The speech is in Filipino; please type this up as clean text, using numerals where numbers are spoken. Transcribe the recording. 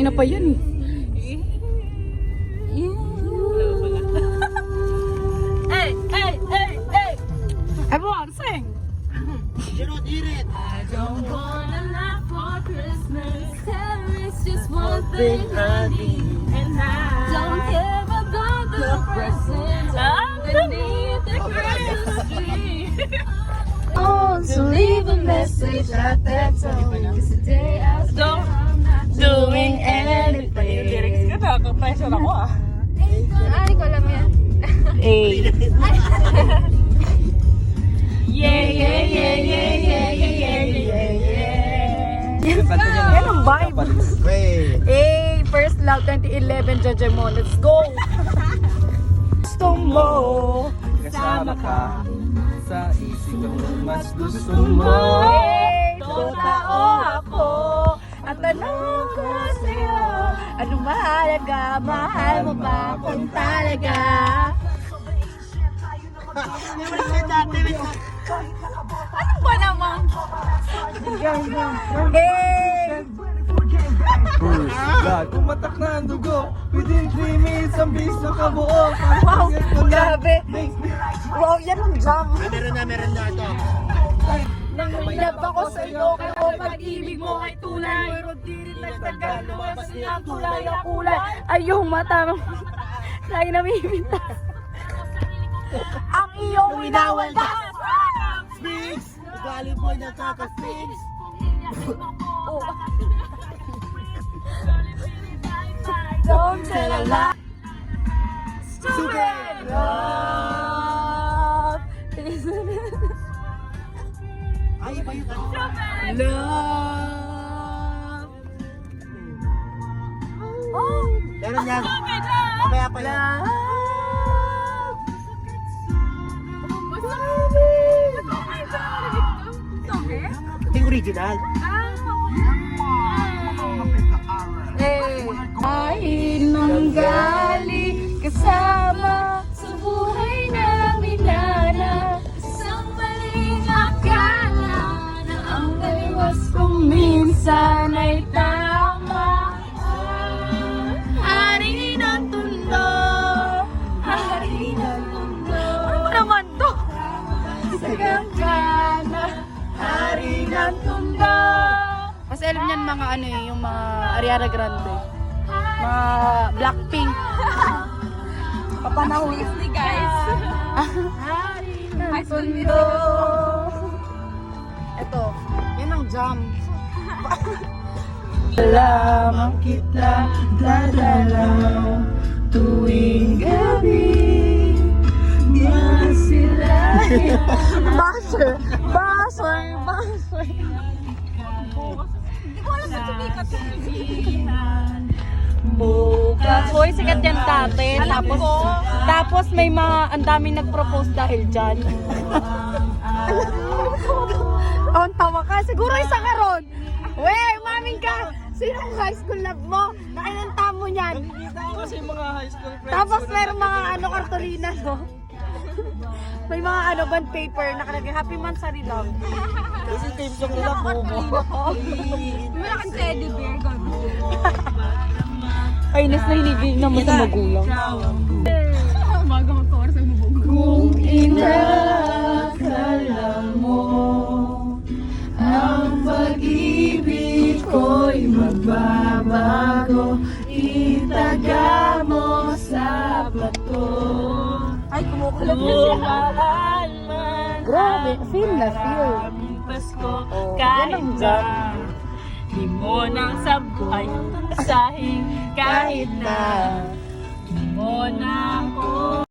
Kanina pa yan eh. Hey, hey, hey, hey! Everyone sing! You don't eat it. I don't want a lot for Christmas. There is just one thing I need. And I don't care about the presents underneath the Christmas tree. Oh, so leave a message at that tone. 'Cause today I don't doing anything. Lyrics ka, nakaka-pressure ako ah. Ay, ko alam yan. Yeah, yeah, yeah, yeah, yeah, yeah, yeah, yeah, yeah. Yan ang vibe. Wait. Hey, First Love 2011, Jajemon. Let's go! Gusto mo, Kasama ka sa isip ko, mas gusto mo. hey, totoo ako. At tanong ko sa'yo, ano mahalaga, mahal mo ba kung talaga? Ano ba naman? Hey! God, pumatak na ang dugo. Within 3 minutes, ang biso ka buo. Wow, grabe. Wow, yan ang jam. Meron na ito. Nangyayab ako sa iyo, kaya pag-ibig mo ay tunay. Pero di rin nagtagal, lumabas niya ang kulay. Ay, yung mata mo, lagi namimitas. Ang iyong winawaldas. Sphinx! Galing boy na kaka-Sphinx! Don't tell a lie. Super! Love. Ay, iba yung ano. Love. Oh, Meron yan. Mamaya pa yan. love. Ito yung original. Ay nanggali kasama sa buhay namin na isang maling akala na ang taliwas kong minsan ay tama. Hari ng tundo, hari ng tundo. Ano ba naman to? Sa gangana, hari ng tundo. Kasi alam niyan mga ano eh, yung mga Ariana Grande. Mga Blackpink. Papanahon. Disney guys. High school video. Ito, yan ang jam. Lamang kita dadalaw tuwing gabi. Masilayan. Basher. Hindi ko alam na tumikat. Bukas. Hoy, sikat yan dati. Tapos may mga, ang daming nag-propose dahil dyan. Ang tawa ka. Siguro isa ka ron. Wey, maming ka. Sinong high school love mo? Nakinanta mo yan. Nakikita ko kasi yung mga high school friends. Tapos meron mga ano, kartolina, no? May mga ano, bond paper nakalagay. Happy Mansari Love. Kasi team song nila, bobo. Wala kang teddy bear. Ay, nas na hinigil naman sa magulang. Umaga mag-tour sa bubog. Kung inakala mo ang pag-ibig ko'y magbabago, itaga mo sa plato. Ay, kumukulat na siya. Grabe, feel na feel. Pasko, Oh, kahit yan ang na jam. di mo nang sa buhay sahing kahit na di mo na ako